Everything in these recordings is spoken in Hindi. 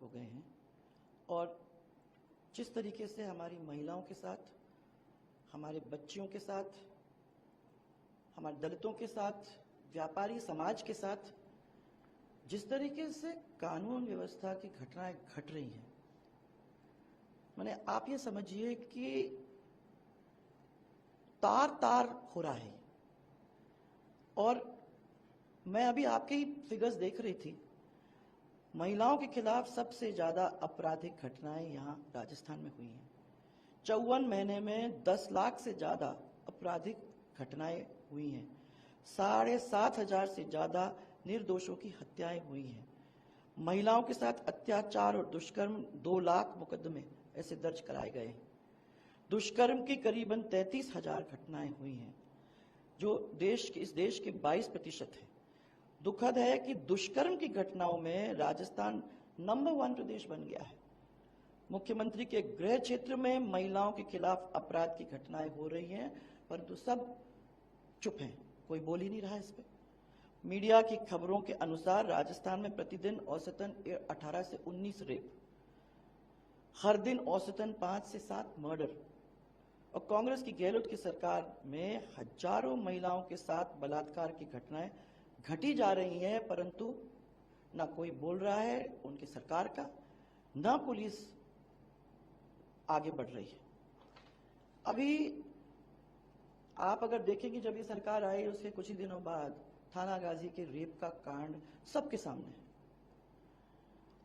हो गए हैं और जिस तरीके से हमारी महिलाओं के साथ, हमारे बच्चियों के साथ, हमारे दलितों के साथ, व्यापारी समाज के साथ जिस तरीके से कानून व्यवस्था की घटनाएं घट रही हैं, माने आप ये समझिए कि तार तार हो रहा है। और मैं अभी आपके ही फिगर्स देख रही थी, महिलाओं के खिलाफ सबसे ज्यादा आपराधिक घटनाएं यहां राजस्थान में हुई हैं। 54 महीने में 10 लाख से ज्यादा आपराधिक घटनाएं हुई हैं। 7,500 से ज्यादा निर्दोषों की हत्याएं हुई हैं। महिलाओं के साथ अत्याचार और दुष्कर्म 2 लाख मुकदमे ऐसे दर्ज कराए गए। दुष्कर्म की करीबन 33,000 घटनाएं हुई हैं, जो इस देश के 22% है। दुखद है कि दुष्कर्म की घटनाओं में राजस्थान नंबर 1 प्रदेश बन गया है। मुख्यमंत्री के गृह क्षेत्र में महिलाओं के खिलाफ अपराध की घटनाएं हो रही हैं, परंतु सब चुप हैं, कोई बोल ही नहीं रहा है इस पे। मीडिया की खबरों के अनुसार राजस्थान में प्रतिदिन औसतन 18 से 19 रेप, हर दिन औसतन 5 से 7 मर्डर, और कांग्रेस की गहलोत की सरकार में हजारों महिलाओं के साथ बलात्कार की घटनाएं घटी जा रही हैं, परंतु ना कोई बोल रहा है उनकी सरकार का, ना पुलिस आगे बढ़ रही है। अभी आप अगर देखेंगे, जब ये सरकार आई उसके कुछ ही दिनों बाद थाना गाजी के रेप का कांड सबके सामने है।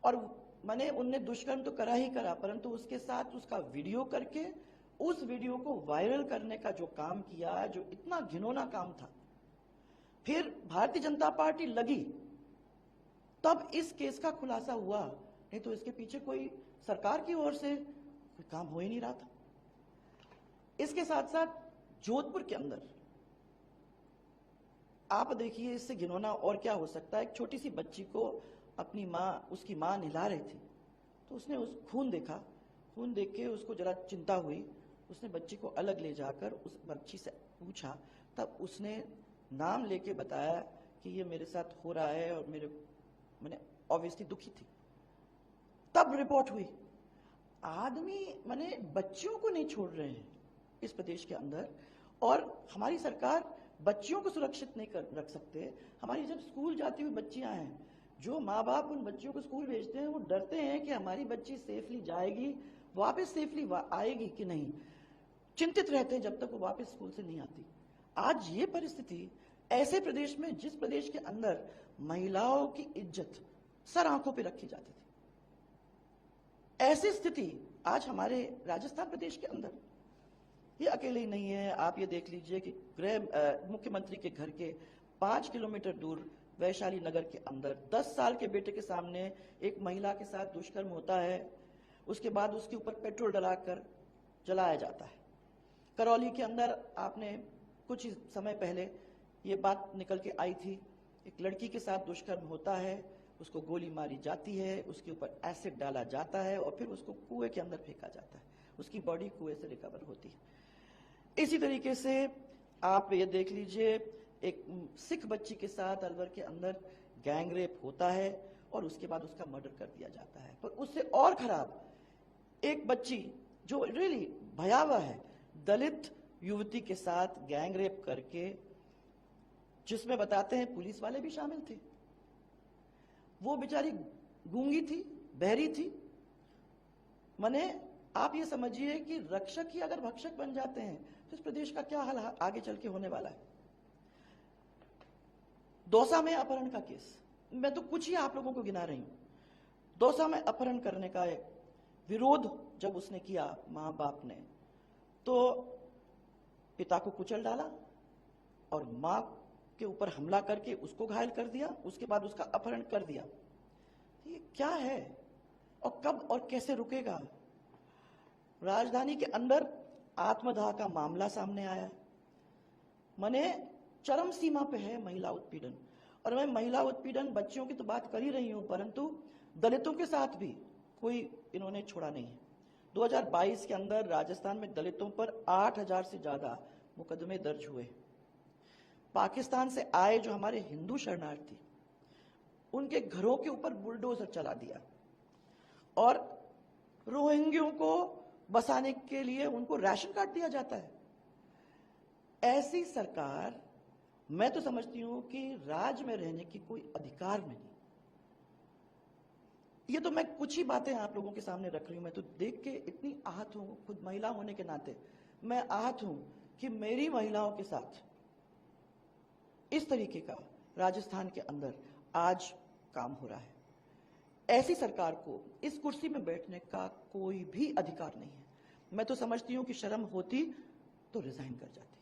और मैंने उनने दुष्कर्म तो करा ही करा, परंतु उसके साथ उसका वीडियो करके उस वीडियो को वायरल करने का जो काम किया, जो इतना घिनौना काम था। फिर भारतीय जनता पार्टी लगी, तब इस केस का खुलासा हुआ, नहीं तो इसके पीछे कोई सरकार की ओर से कोई काम हो ही नहीं रहा था। इसके साथ साथ जोधपुर के अंदर आप देखिए, इससे घिनौना और क्या हो सकता है। एक छोटी सी बच्ची को अपनी मां, उसकी मां नहला रही थी, तो उसने उस खून देखा, खून देख के उसको जरा चिंता हुई, उसने बच्ची को अलग ले जाकर उस बच्ची से पूछा, तब उसने नाम लेके बताया कि ये मेरे साथ हो रहा है, और मैंने ऑब्वियसली दुखी थी। तब रिपोर्ट हुई। आदमी माने बच्चियों को नहीं छोड़ रहे हैं इस प्रदेश के अंदर, और हमारी सरकार बच्चियों को सुरक्षित नहीं रख सकते। हमारी जब स्कूल जाती हुई बच्चियां हैं, जो माँ बाप उन बच्चियों को स्कूल भेजते हैं, वो डरते हैं कि हमारी बच्ची सेफली जाएगी, वापस सेफली आएगी कि नहीं, चिंतित रहते हैं जब तक वो वापस स्कूल से नहीं आती। आज ये परिस्थिति ऐसे प्रदेश में, जिस प्रदेश के अंदर महिलाओं की इज्जत सर आंखों पे रखी जाती थी, ऐसी स्थिति आज हमारे राजस्थान प्रदेश के अंदर। ये अकेले ही नहीं है, आप ये देख लीजिए कि मुख्यमंत्री के घर के 5 किलोमीटर दूर वैशाली नगर के अंदर 10 साल के बेटे के सामने एक महिला के साथ दुष्कर्म होता है, उसके बाद उसके ऊपर पेट्रोल डलाकर जलाया जाता है। करौली के अंदर आपने कुछ ही समय पहले ये बात निकल के आई थी, एक लड़की के साथ दुष्कर्म होता है, उसको गोली मारी जाती है, उसके ऊपर एसिड डाला जाता है और फिर उसको कुएं के अंदर फेंका जाता है, उसकी बॉडी कुएं से रिकवर होती है। इसी तरीके से आप ये देख लीजिए, एक सिख बच्ची के साथ अलवर के अंदर गैंग रेप होता है और उसके बाद उसका मर्डर कर दिया जाता है। पर उससे और खराब एक बच्ची जो रियली भयावह है, दलित युवती के साथ गैंग रेप करके, जिसमें बताते हैं पुलिस वाले भी शामिल थे। वो बेचारी गूंगी थी, बहरी थी। माने आप ये समझिए कि रक्षक ही अगर भक्षक बन जाते हैं तो इस प्रदेश का क्या हाल आगे चल के होने वाला है। दौसा में अपहरण का केस, मैं तो कुछ ही आप लोगों को गिना रही हूं। दौसा में अपहरण करने का एक विरोध जब उसने किया मां बाप ने, तो पिता को कुचल डाला और मां के ऊपर हमला करके उसको घायल कर दिया, उसके बाद उसका अपहरण कर दिया। ये क्या है और कब और कैसे रुकेगा? राजधानी के अंदर आत्मदाह का मामला सामने आया, माने चरम सीमा पे है महिला उत्पीड़न। और मैं महिला उत्पीड़न, बच्चियों की तो बात कर ही रही हूं, परंतु दलितों के साथ भी कोई इन्होंने छोड़ा नहीं है। 2022 के अंदर राजस्थान में दलितों पर 8,000 से ज्यादा मुकदमे दर्ज हुए। पाकिस्तान से आए जो हमारे हिंदू शरणार्थी, उनके घरों के ऊपर बुलडोजर चला दिया। और रोहिंग्यों को बसाने के लिए उनको राशन कार्ड दिया जाता है। ऐसी सरकार, मैं तो समझती हूं कि राज्य में रहने की कोई अधिकार नहीं। ये तो मैं कुछ ही बातें आप लोगों के सामने रख रही हूं। मैं तो देख के इतनी आहत हूं, खुद महिला होने के नाते मैं आहत हूं कि मेरी महिलाओं के साथ इस तरीके का राजस्थान के अंदर आज काम हो रहा है। ऐसी सरकार को इस कुर्सी में बैठने का कोई भी अधिकार नहीं है। मैं तो समझती हूं कि शर्म होती तो रिजाइन कर जाती।